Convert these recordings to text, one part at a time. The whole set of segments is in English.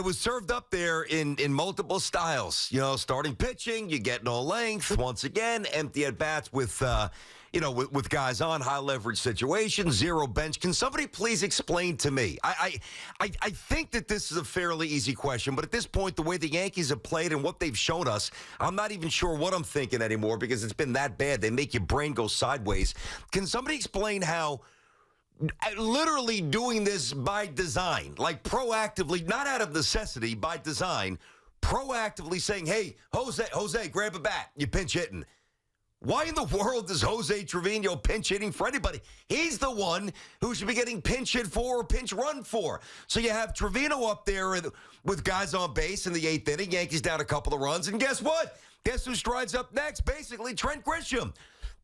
was served up there in multiple styles. You know, starting pitching, you get no length. Once again, empty at bats with with guys on high leverage situations, zero bench. Can somebody please explain to me? I think that this is a fairly easy question, but at this point, the way the Yankees have played and what they've shown us, I'm not even sure what I'm thinking anymore because it's been that bad. They make your brain go sideways. Can somebody explain how literally doing this by design, like proactively, not out of necessity, by design, proactively saying, hey, Jose, grab a bat, you pinch hitting. Why in the world is Jose Trevino pinch hitting for anybody? He's the one who should be getting pinch hit for or pinch run for. So you have Trevino up there with guys on base in the 8th inning. Yankees down a couple of runs. And guess what? Guess who strides up next? Basically, Trent Grisham.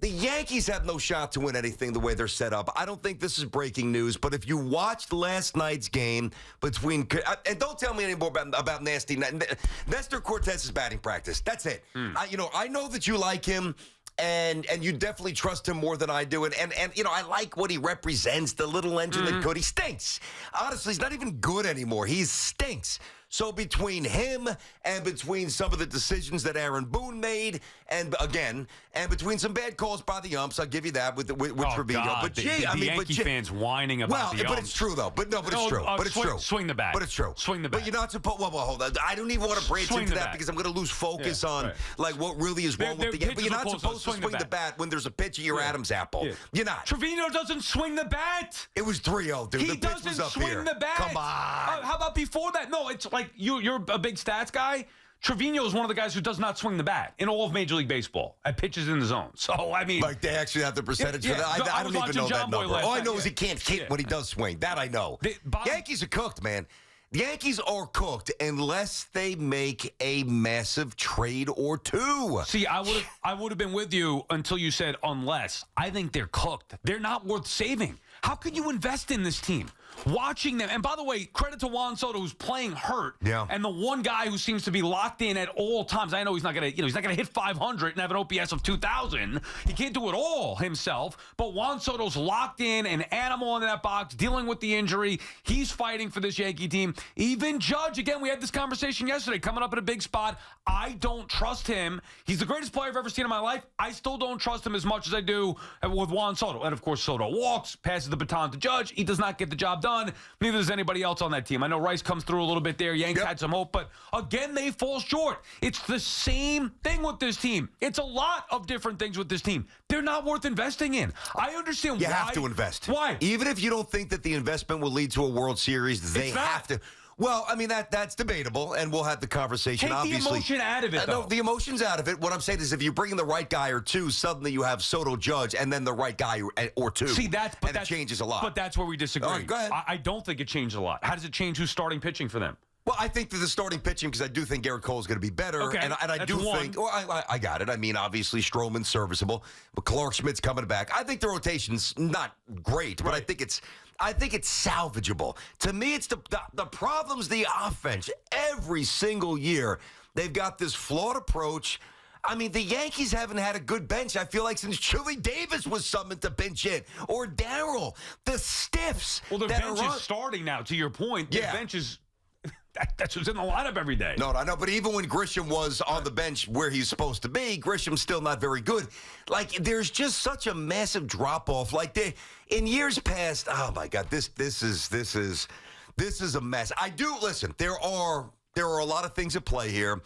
The Yankees have no shot to win anything the way they're set up. I don't think this is breaking news, but if you watched last night's game between – and don't tell me anymore about nasty – Nestor Cortez's batting practice. That's it. I know that you like him. And you definitely trust him more than I do. And I like what he represents, the little engine that could. He stinks. Honestly, he's not even good anymore. He stinks. So between him and between some of the decisions that Aaron Boone made, and between some bad calls by the umps, I'll give you that with Trevino. God, but the Yankee fans whining about the umps. But it's true though. But it's true. But it's true. Swing the bat. But it's true. Swing the bat. But you're not supposed. Well, hold on. I don't even want to branch into that because I'm going to lose focus on like what really is wrong with the game. But you're not supposed to swing the bat when there's a pitch of your Adam's apple. Yeah. You're not. Trevino doesn't swing the bat. It was 3-0, dude. He doesn't swing the bat. Come on. How about before that? No, it's like you're a big stats guy. Trevino is one of the guys who does not swing the bat in all of Major League Baseball at pitches in the zone. So, I mean... Like, they actually have the percentage for that? I don't even know that number. All I know is he can't hit when he does swing. That I know. Yankees are cooked, man. The Yankees are cooked unless they make a massive trade or two. See, I would have been with you until you said unless. I think they're cooked. They're not worth saving. How can you invest in this team? Watching them, and by the way, credit to Juan Soto who's playing hurt. Yeah. And the one guy who seems to be locked in at all times. I know he's not gonna hit 500 and have an OPS of 2,000. He can't do it all himself. But Juan Soto's locked in, an animal in that box, dealing with the injury. He's fighting for this Yankee team. Even Judge, again, we had this conversation yesterday, coming up in a big spot. I don't trust him. He's the greatest player I've ever seen in my life. I still don't trust him as much as I do with Juan Soto. And of course, Soto walks, passes the baton to Judge. He does not get the job done. Neither does anybody else on that team. I know Rice comes through a little bit there. Yanks had some hope, but again, they fall short. It's the same thing with this team. It's a lot of different things with this team. They're not worth investing in. I understand why. You have to invest. Why? Even if you don't think that the investment will lead to a World Series, they have to. Well, I mean, that's debatable, and we'll have the conversation, obviously. Take the emotion out of it, though. No, the emotion's out of it. What I'm saying is if you bring in the right guy or two, suddenly you have Soto Judge and then the right guy or two. See, it changes a lot. But that's where we disagree. All right, go ahead. I don't think it changed a lot. How does it change who's starting pitching for them? Well, I think that the starting pitching, because I do think Garrett Cole is going to be better. Okay, and I do think, well, I got it. I mean, obviously, Stroman's serviceable, but Clark Schmidt's coming back. I think the rotation's not great, but I think it's salvageable. To me, it's the problem's the offense. Every single year, they've got this flawed approach. I mean, the Yankees haven't had a good bench, I feel like, since Chili Davis was summoned to bench hit. Or Darryl. The stiffs. Well, the bench is starting now, to your point. The bench is... That's what's in the lineup every day. No, I know, but even when Grisham was on the bench where he's supposed to be, Grisham's still not very good. Like, there's just such a massive drop-off. Like, in years past, oh, my God, this is a mess. Listen, there are a lot of things at play here.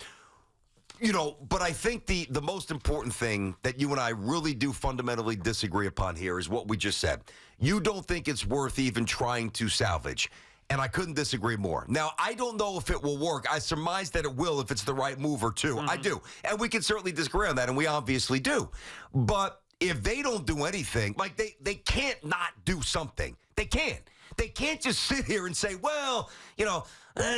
But I think the most important thing that you and I really do fundamentally disagree upon here is what we just said. You don't think it's worth even trying to salvage. And I couldn't disagree more. Now, I don't know if it will work. I surmise that it will if it's the right move or two. I do. And we can certainly disagree on that, and we obviously do. But if they don't do anything, like they can't not do something. They can't. They can't just sit here and say, well,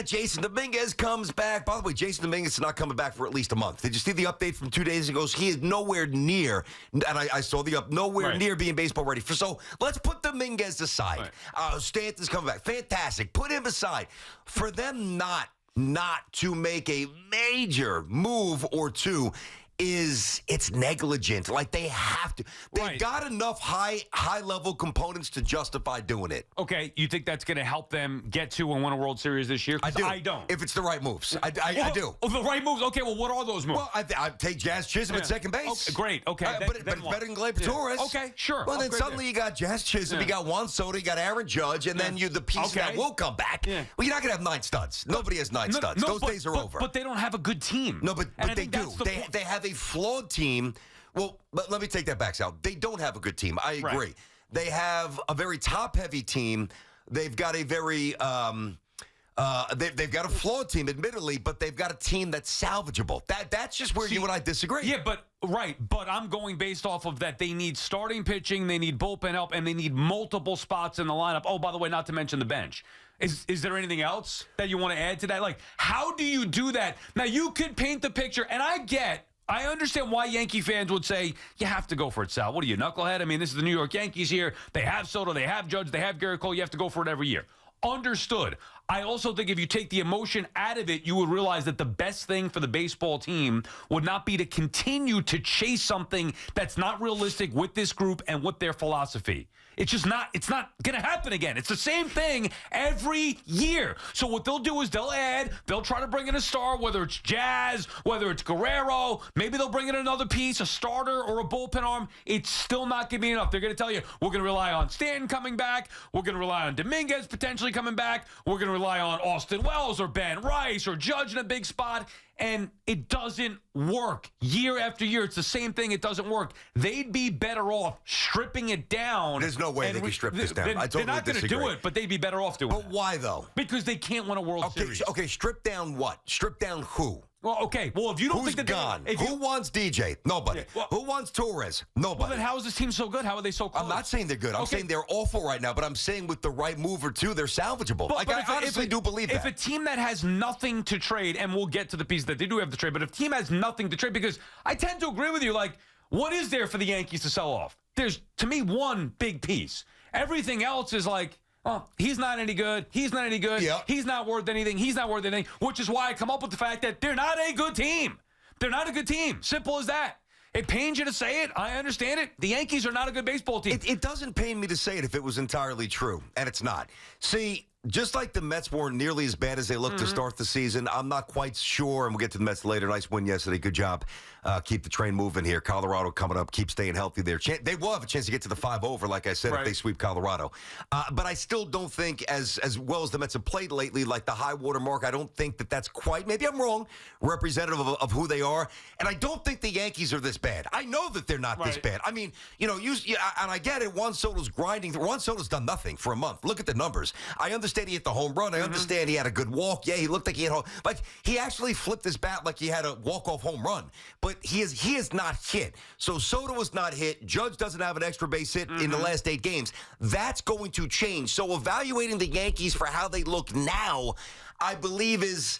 Jason Dominguez comes back. By the way, Jason Dominguez is not coming back for at least a month. Did you see the update from 2 days ago? He is nowhere near, and I saw nowhere near being baseball ready. So let's put Dominguez aside. Stanton's coming back. Fantastic. Put him aside. For them not to make a major move or two, it's negligent. Like they have to. They've got enough high level components to justify doing it. Okay, you think that's going to help them get to and win a World Series this year? I do. I don't. If it's the right moves, I do. Oh, the right moves. Okay, well, what are those moves? Well, I take Jazz Chisholm at second base. Okay, great. Okay, but it's better than Gleyber Torres. Okay, sure. Well, then suddenly you got Jazz Chisholm, you got Juan Soto, you got Aaron Judge, and then the pieces that will come back. Yeah. Well, you're not going to have 9 studs. Nobody has 9 studs. Those days are over. But they don't have a good team. No, but they do. They have a flawed team. Well, let me take that back, Sal. They don't have a good team. I agree. Right. They have a very top-heavy team. They've got a very they've got a flawed team, admittedly, but they've got a team that's salvageable. That's just where you and I disagree. Yeah, but I'm going based off of that. They need starting pitching, they need bullpen help, and they need multiple spots in the lineup. Oh, by the way, not to mention the bench. Is there anything else that you want to add to that? Like, how do you do that? Now, you could paint the picture, and I understand why Yankee fans would say, you have to go for it, Sal. What are you, knucklehead? I mean, this is the New York Yankees here. They have Soto, they have Judge, they have Garrett Cole. You have to go for it every year. Understood. I also think if you take the emotion out of it, you would realize that the best thing for the baseball team would not be to continue to chase something that's not realistic with this group and with their philosophy. It's not going to happen again. It's the same thing every year. So what they'll do is they'll try to bring in a star, whether it's Jazz, whether it's Guerrero, maybe they'll bring in another piece, a starter or a bullpen arm. It's still not going to be enough. They're going to tell you, we're going to rely on Stanton coming back. We're going to rely on Dominguez potentially coming back. We're going to rely on Austin Wells or Ben Rice or Judge in a big spot. And it doesn't work. Year after year, it's the same thing. It doesn't work. They'd be better off stripping it down. There's no way they can strip this down. I totally they're not going to do it, but they'd be better off doing it. But why, though? Because they can't win a World Series. Okay, strip down what? Strip down who? Well, okay. Well, if you don't think that gone? Who wants DJ? Nobody. Yeah, well, who wants Torres? Nobody. Well, then how is this team so good? How are they so close? I'm not saying they're good. I'm saying they're awful right now, but I'm saying with the right move or two, they're salvageable. I honestly do believe that. If a team that has nothing to trade, and we'll get to the piece that they do have to trade, but if a team has nothing to trade, because I tend to agree with you, like, what is there for the Yankees to sell off? There's, to me, one big piece. Everything else is like, oh, he's not any good. He's not any good. Yep. He's not worth anything. He's not worth anything, which is why I come up with the fact that they're not a good team. They're not a good team. Simple as that. It pains you to say it. I understand it. The Yankees are not a good baseball team. It doesn't pain me to say it if it was entirely true, and it's not. See, just like the Mets weren't nearly as bad as they looked to start the season, I'm not quite sure, and we'll get to the Mets later. Nice win yesterday. Good job. Keep the train moving here. Colorado coming up. Keep staying healthy there. They will have a chance to get to the 5-over, like I said, if they sweep Colorado. But I still don't think, as well as the Mets have played lately, like the high water mark, I don't think that's quite, maybe I'm wrong, representative of who they are. And I don't think the Yankees are this bad. I know that they're not this bad. I mean, and I get it. Juan Soto's grinding. Juan Soto's done nothing for a month. Look at the numbers. I understand he hit the home run. I understand he had a good walk. Yeah, he looked like he had like he actually flipped his bat like he had a walk-off home run. But he is not hit. So Soto is not hit. Judge doesn't have an extra base hit in the last 8 games. That's going to change. So evaluating the Yankees for how they look now, I believe is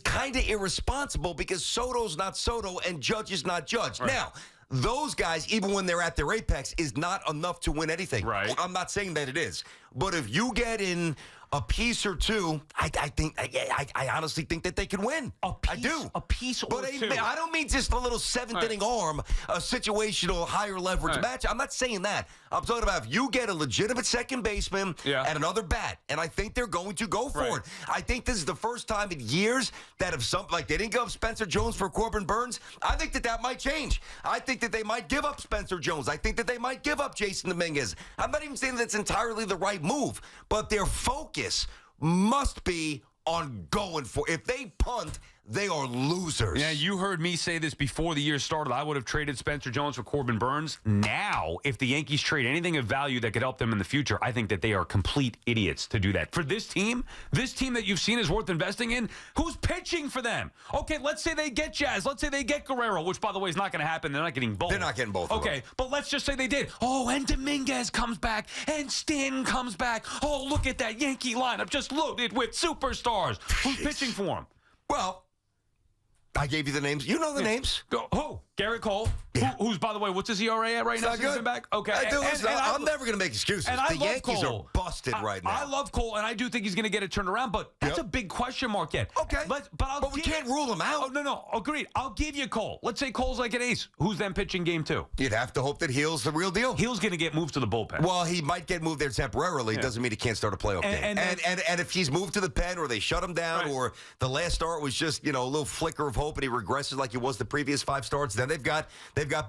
kind of irresponsible because Soto's not Soto and Judge is not Judge. Right. Now, those guys, even when they're at their apex, is not enough to win anything. Right. I'm not saying that it is. But if you get in a piece or two, I honestly think that they can win. I do. A piece or two. I don't mean just a little 7th-inning arm, a situational higher leverage match. I'm not saying that. I'm talking about if you get a legitimate second baseman and another bat, and I think they're going to go for it. I think this is the first time in years that if they didn't give up Spencer Jones for Corbin Burns, I think that might change. I think that they might give up Spencer Jones. I think that they might give up Jason Dominguez. I'm not even saying that's entirely the right move, but their focus must be on going for. If they punt, they are losers. Yeah, you heard me say this before the year started. I would have traded Spencer Jones for Corbin Burns. Now, if the Yankees trade anything of value that could help them in the future, I think that they are complete idiots to do that. For this team that you've seen is worth investing in, who's pitching for them? Okay, let's say they get Jazz. Let's say they get Guerrero, which, by the way, is not going to happen. They're not getting both. They're not getting both. Okay, but let's just say they did. Oh, and Dominguez comes back, and Stanton comes back. Oh, look at that Yankee lineup just loaded with superstars. Who's pitching for them? Well, I gave you the names. You know the names. Who? Garrett Cole, Yeah. who's, by the way, what's his ERA at right now? Not good. Back? Okay. I'm never going to make excuses. And I the love Yankees Cole. are busted right now. I love Cole, and I do think he's going to get it turned around, but that's a big question mark yet. Okay. But we can't rule him out. Oh, no. Agreed. I'll give you Cole. Let's say Cole's like an ace. Who's then pitching game 2? You'd have to hope that Heal's the real deal. Heal's going to get moved to the bullpen. Well, he might get moved there temporarily. It doesn't mean he can't start a playoff game. And if he's moved to the pen or they shut him down or the last start was just, a little flicker of hope and he regresses like he was the previous 5 starts, then they've got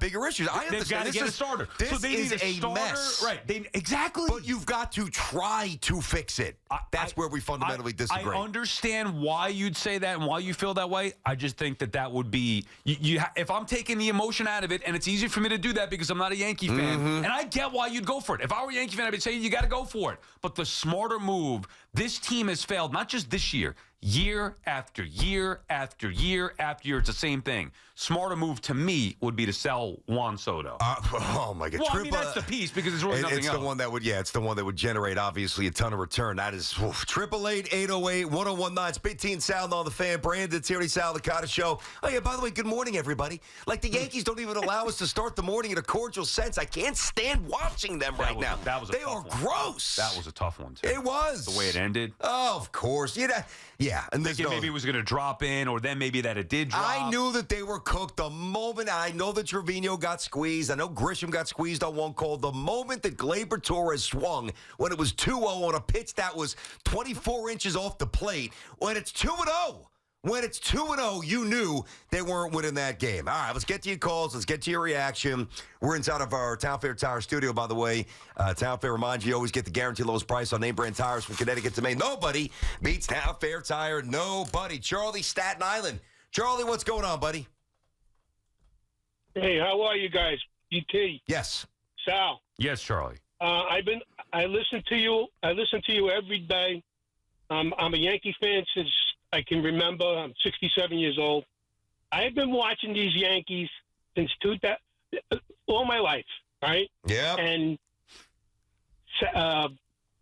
bigger issues. I understand. They've got to get a starter. This so they is need a starter. mess. Right. Exactly. But you've got to try to fix it. That's where we fundamentally disagree. I understand why you'd say that and why you feel that way. I just think that would be if I'm taking the emotion out of it, and it's easy for me to do that because I'm not a Yankee fan, and I get why you'd go for it. If I were a Yankee fan, I'd be saying you got to go for it. But the smarter move, this team has failed, not just this year, year after year after year after year. It's the same thing. Smarter move to me would be to sell Juan Soto. Oh my God! Well, I mean that's the piece because it's really nothing else. It's the one that would, it's the one that would generate obviously a ton of return. That is 888-808-1019. Spit Teen Sound on the Fan. Brandon Tierney, Sal Licata Show. Oh yeah, by the way, good morning everybody. Like the Yankees don't even allow us to start the morning in a cordial sense. I can't stand watching them right now. They are gross. That was a tough one too. It was the way it ended. Oh, of course. Yeah, and maybe it was going to drop in, or then maybe that it did drop. I knew that they were cooked the moment. I know that Trevino got squeezed. I know Grisham got squeezed on one call. The moment that Gleyber Torres swung, when it was 2-0 on a pitch that was 24 inches off the plate, when it's 2-0. When it's 2-0, you knew they weren't winning that game. All right, let's get to your calls. Let's get to your reaction. We're inside of our Town Fair Tire studio, by the way. Town Fair reminds you always get the guaranteed lowest price on name brand tires from Connecticut to Maine. Nobody beats Town Fair Tire. Nobody. Charlie, Staten Island. Charlie, what's going on, buddy? Hey, how are you guys? GT. Yes. Sal. Yes, Charlie. I listen to you. I listen to you every day. I'm a Yankee fan since I can remember. I'm 67 years old. I've been watching these Yankees since all my life, right? Yeah. And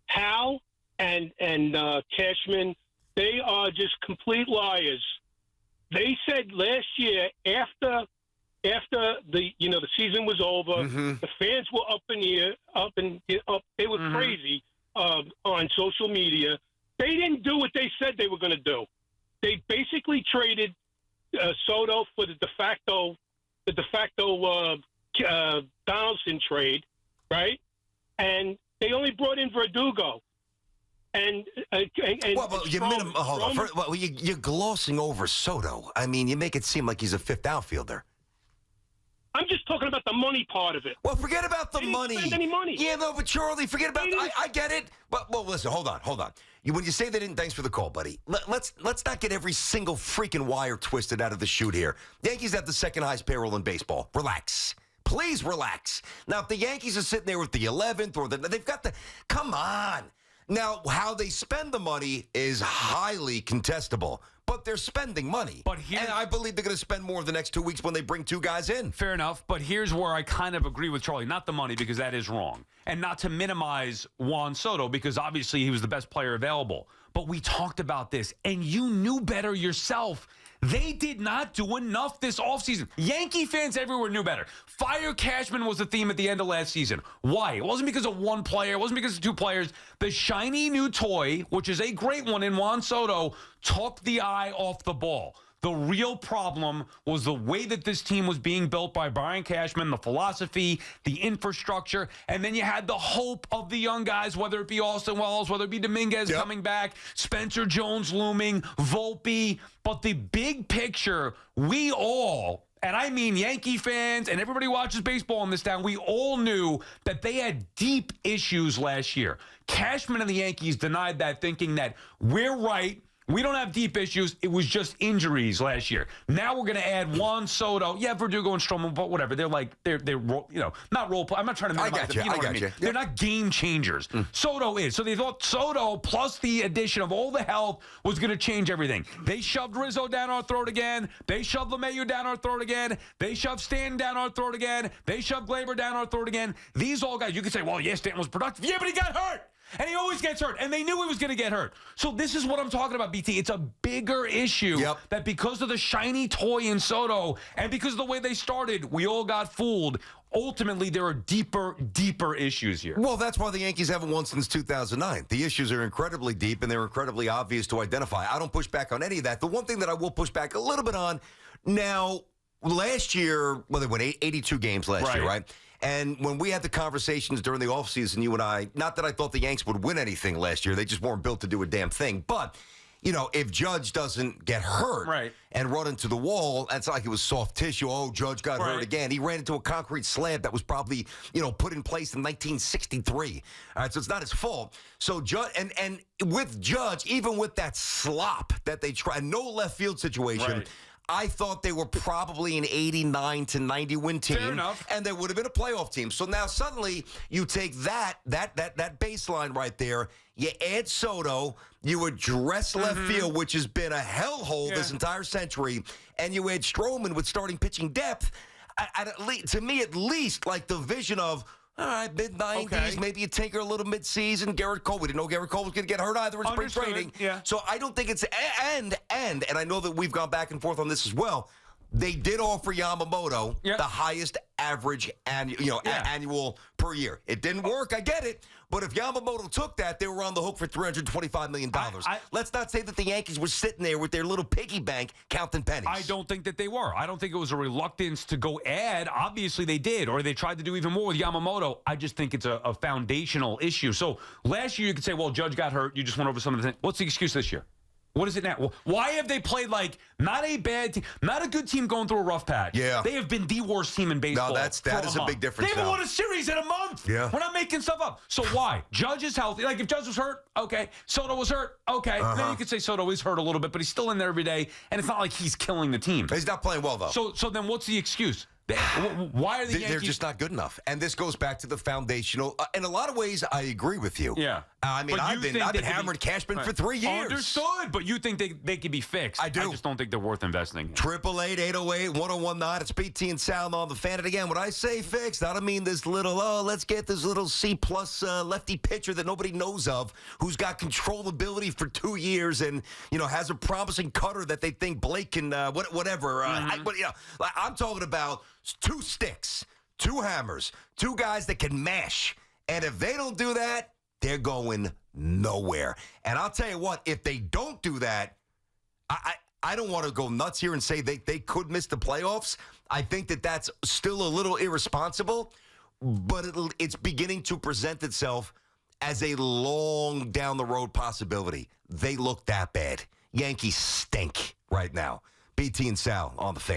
Hal and Cashman, they are just complete liars. They said last year after the season was over, the fans were up. They were crazy on social media. They didn't do what they said they were going to do. They basically traded Soto for the de facto Donaldson trade, right? And they only brought in Verdugo. Hold on. You're glossing over Soto. I mean, you make it seem like he's a fifth outfielder. I'm just talking about the money part of it. Well, forget about the They didn't money. spend any money. Yeah, no, but Charlie, forget about. I get it. But listen, hold on. When you say they didn't, thanks for the call, buddy. Let's not get every single freaking wire twisted out of the chute here. Yankees have the second highest payroll in baseball. Relax. Please relax. Now, if the Yankees are sitting there with the 11th or they've got the, come on. Now, how they spend the money is highly contestable, but they're spending money. And I believe they're going to spend more the next 2 weeks when they bring 2 guys in. Fair enough, but here's where I kind of agree with Charlie. Not the money, because that is wrong. And not to minimize Juan Soto, because obviously he was the best player available. But we talked about this, and you knew better yourself. They did not do enough this offseason. Yankee fans everywhere knew better. Fire Cashman was the theme at the end of last season. Why? It wasn't because of one player. It wasn't because of 2 players. The shiny new toy, which is a great one in Juan Soto, took the eye off the ball. The real problem was the way that this team was being built by Brian Cashman, the philosophy, the infrastructure, and then you had the hope of the young guys, whether it be Austin Wells, whether it be Dominguez coming back, Spencer Jones looming, Volpe. But the big picture, we all, and I mean Yankee fans and everybody who watches baseball in this town, we all knew that they had deep issues last year. Cashman and the Yankees denied that, thinking that we're right. We don't have deep issues. It was just injuries last year. Now we're going to add Juan Soto. Yeah, Verdugo and Stroman, but whatever. They're like, they're not role play. I'm not trying to minimize them. You know what I mean? They're not game changers. Soto is. So they thought Soto plus the addition of all the health was going to change everything. They shoved Rizzo down our throat again. They shoved LeMahieu down our throat again. They shoved Stanton down our throat again. They shoved Gleyber down our throat again. These all guys, you could say, well, yes, Stanton was productive. Yeah, but he got hurt. And he always gets hurt. And they knew he was going to get hurt. So this is what I'm talking about, BT. It's a bigger issue that because of the shiny toy in Soto and because of the way they started, we all got fooled. Ultimately, there are deeper issues here. Well, that's why the Yankees haven't won since 2009. The issues are incredibly deep, and they're incredibly obvious to identify. I don't push back on any of that. The one thing that I will push back a little bit on, now, last year, well, they won 82 games last year, right? And when we had the conversations during the offseason, you and I, not that I thought the Yanks would win anything last year. They just weren't built to do a damn thing. But you know, if Judge doesn't get hurt and run into the wall, it's like it was soft tissue. Oh, Judge got hurt again. He ran into a concrete slab that was probably, you know, put in place in 1963. All right, so it's not his fault. So Judge, and with Judge, even with that slop that they tried, no left field situation, I thought they were probably an 89 to 90 win team. Fair enough. And they would have been a playoff team. So now suddenly you take that baseline right there, you add Soto, you address left field, which has been a hellhole this entire century, and you add Stroman with starting pitching depth. To me, at least, like the vision of, all right, mid-90s, maybe you tinker a little mid-season. Garrett Cole, we didn't know Garrett Cole was going to get hurt either in spring training. So I don't think it's, and I know that we've gone back and forth on this as well, they did offer Yamamoto the highest average annual per year. It didn't work, I get it. But if Yamamoto took that, they were on the hook for $325 million. Let's not say that the Yankees were sitting there with their little piggy bank counting pennies. I don't think that they were. I don't think it was a reluctance to go add. Obviously, they did, or they tried to do even more with Yamamoto. I just think it's a foundational issue. So last year, you could say, well, Judge got hurt. You just went over some of the things. What's the excuse this year? What is it now? Why have they played like not a bad team, not a good team going through a rough patch? Yeah. They have been the worst team in baseball. No, that is a big difference. They haven't won a series in a month. Yeah. We're not making stuff up. So why? Judge is healthy. Like if Judge was hurt, okay. Soto was hurt, okay. Then you could say Soto is hurt a little bit, but he's still in there every day, and it's not like he's killing the team. He's not playing well, though. So then what's the excuse? Why are the Yankees? They're just not good enough. And this goes back to the foundational. In a lot of ways, I agree with you. Yeah. I mean, I've been hammering Cashman for 3 years. Understood, but you think they could be fixed. I do. I just don't think they're worth investing in. 888-808-1019. It's BT and Sal on the Fan. And again, when I say fixed, I don't mean this little, let's get this little C-plus lefty pitcher that nobody knows of who's got controllability for 2 years and, you know, has a promising cutter that they think Blake can, whatever. I'm talking about 2 sticks, 2 hammers, 2 guys that can mash. And if they don't do that, they're going nowhere. And I'll tell you what, if they don't do that, I don't want to go nuts here and say they could miss the playoffs. I think that that's still a little irresponsible, but it's beginning to present itself as a long down the road possibility. They look that bad. Yankees stink right now. BT and Sal on the Fan.